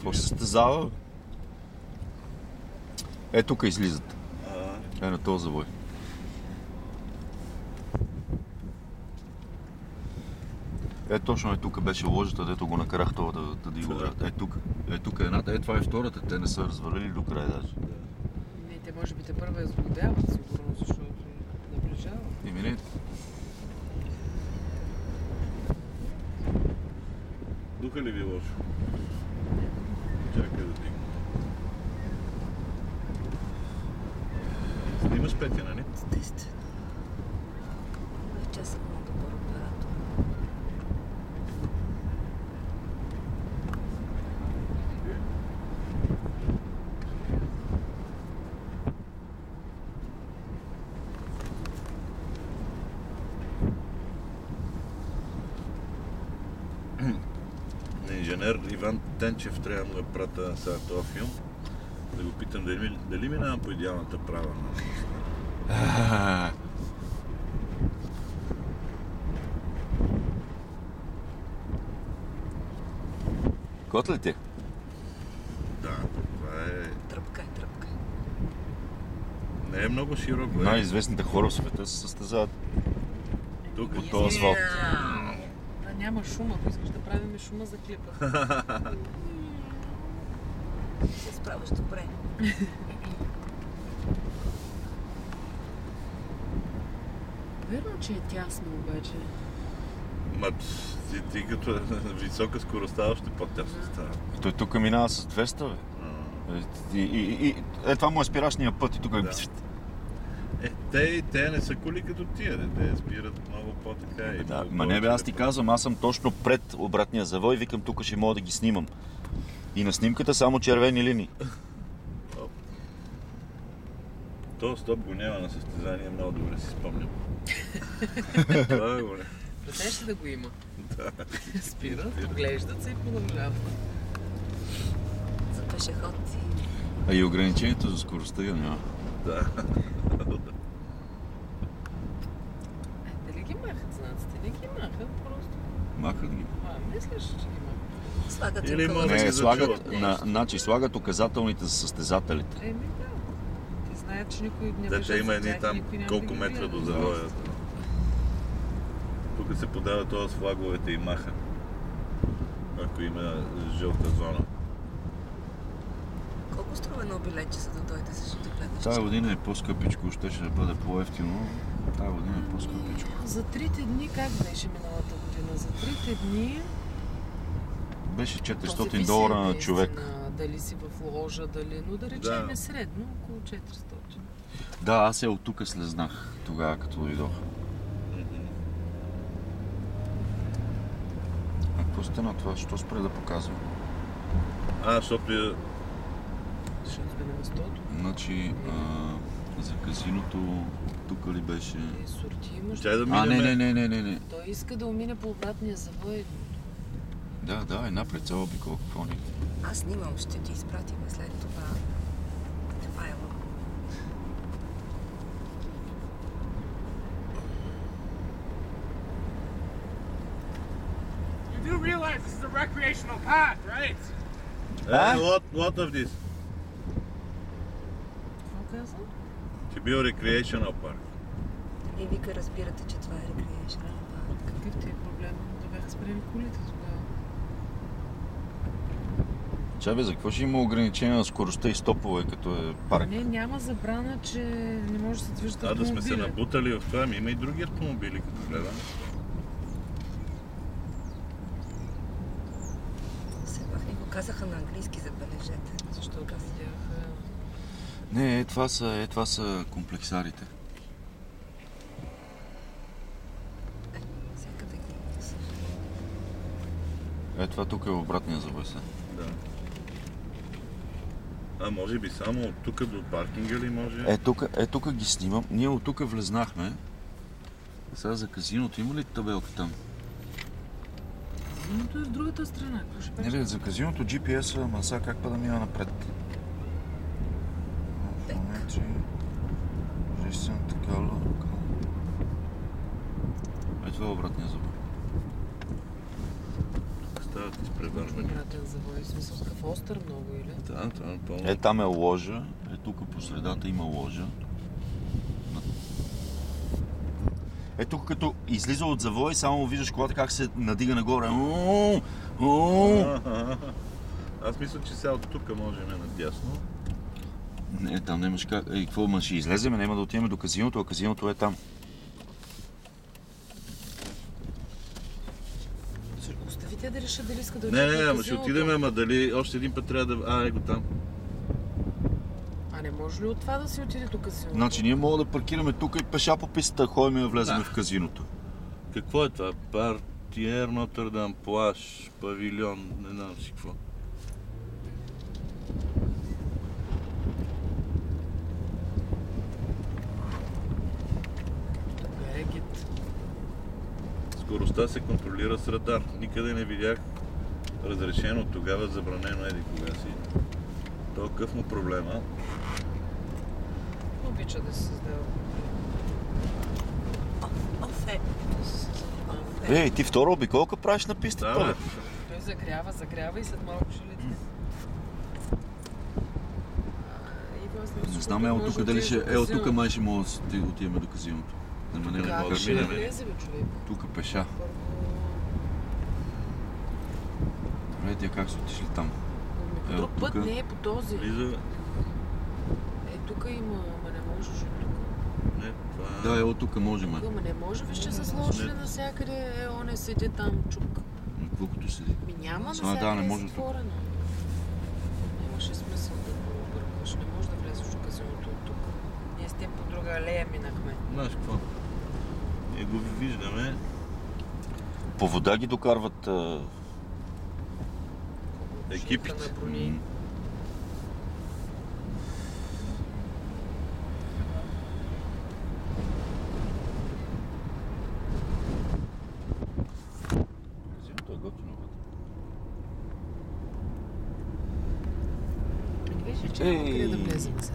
Какво се състезава? Е, тук излизат. Е, на този завой. Е, точно тук беше ложата, дето го накарах това да дига врат. Е, тук е едната, това е втората, те не са развалили до край даже. Не, те може би те първа изгодяват, сигурно, защото наближава. Не. Духа ли ви е лошо? Чакай да дигна. Снимаш Петя, нали? Естествено. Вече съм много добър оператор. На инженер Иван Тенчев трябва да му прата сега този филм. Да го питам дали минавам по идеалната права на моста. Котли ти? Да, това е... Тръпка е тръпка. Не е много широко. Най-известните хора в света се състезават Тук по този асфалт. Да, няма шума, ако искаш да правим шума за клипа. Се справяш добре. Верно, че е тясно обаче. Ма, ти като е висока скоростта, още по-тясно става. Той тук минава с 200, бе. Това му е спирачния път и тук Да. Те не са коли като тия, те спират много по-така. Да, ма не бе, аз ти казвам, аз съм точно пред обратния завой, викам тук ще мога да ги снимам. И на снимката само червени линии. То стоп го няма на състезание, много добре си спомням. Това е горе. Представяш ли да го има? Да. Спират, оглеждат се и продължават. За пешеходци. А и ограничението за скоростта я няма. Да. Дали ги махат знаците? Не ги махат, просто. Махат ги. Мислиш, че ги махат? Слагат Или им може кълъчки. да Не, ги слагат, зачуват. значи слагат указателните за състезателите. Да. Те знаят, че никой не Да, беше те има за едни тях и там никой няма колко да ги метра гледа. до завоя. Тук се подава това с флаговете и маха. Ако има жълта зона. Колко струва едно билетче, за да дойдеш да гледаш? Тая година е по-скъпичко, ще бъде по-ефтино. Тая година е по-скъпичко. За 3 дни, как беше миналата година? За 3 дни... Беше то зависи 400 долара на наистина, човек. Дали си в ложа, дали... Но да речем е средно, около 400. Да, аз от тук слезнах тогава, като дойдох. А какво стана това? Що спре да показва? Защото Защото сме на местото. Значи, за казиното, тук ли беше? Сорти имаш. тя да А, минеме. не. Той иска да умине по обратния завой. Да, една прецел обикол, какво ни? Аз снимам, ще ти изпратим след това файла. You do realize this is a recreational path, right? What of this? Какво каза? Ще бил recreational парк. И вика, разбирате, че това е рекреационен парк. Какъв ти е проблем? Да бяха спрели колите тогава. Чабе, за какво ще има ограничение на скоростта и стопове, като е парк? Не, няма забрана, че не може да се движат Да сме се автомобили. набутали в това, има и други автомобили, като гледам. Все пак ни го казаха на английски, забележете. Защото видяха... Не, това са комплексарите. Всякъде ги Това тук е обратния завой сега. Да. А може би само от тук до паркинга ли може? Тук ги снимам. Ние от тук влезнахме. Сега за казиното има ли табелка там? Казиното е в другата страна. Какво ще Не, бе, за казиното GPS-а, ама сега как па да мина напред? В момента, че съм така лока. Това е обратния завой. Стават изпред. превърнали. Пратен завой, в смисъл с какъв остър много или? Да, това е пълно. Е, там е ложа, тук по средата има ложа. Е, тук като излиза от завой, само виждаш колата как се надига нагоре. Аз мисля, че сега от тук можем надясно. Не, там нямаш как. Ей, какво ма ще излеземе? Няма да отидем до казиното, а казиното е там. Оставите да решат дали искат да Не, отидат не, на ама ще казиното. отидем, ама дали още един път трябва да... Его там. А не може ли от това да си отиде до казиното? Значи ние мога да паркираме тук и пеша по пистата, ходим и да влезем в казиното. Какво е това? Партиер, Нотърдам, плаж, павилион, не знам си какво. Берегит. Скоростта се контролира с радар. Никъде не видях разрешено тогава, забранено еди кога си. То какъв му проблема? Обича да се създава. Офе. Да се занимава. Ей, ти втора обиколка правиш на пистата, Да, бе. бе. Той загрява и след малко ще лети. Не знам, ело тук дали ще... Ело тук май ще мога да отидем до казиното. Ама не Как мога Как да ще минем. влезе, бе, човек? Тук пеша. Добре, тя как са отишли там? По Е, друг път тука. не е по този. Влиза... Е, тук има, ама не можеш от тук. Не, това... Да, ело тук можем. Ама не може, виж, че са сложили навсякъде. Е, он седи там, чук. Колкото седи. Ми няма А, да, навсякъде не е може тук. затворено. Нямаше смисъл да го объркваш. Не може да влезеш в казиното от тук. Ние с теб по друга алея минахме. Знаеш какво? Ние го виждаме. По вода ги докарват... Екипите. На брони. Казиното е готино вътре. Не виждаш, че няма къде да Ей! влезем сега.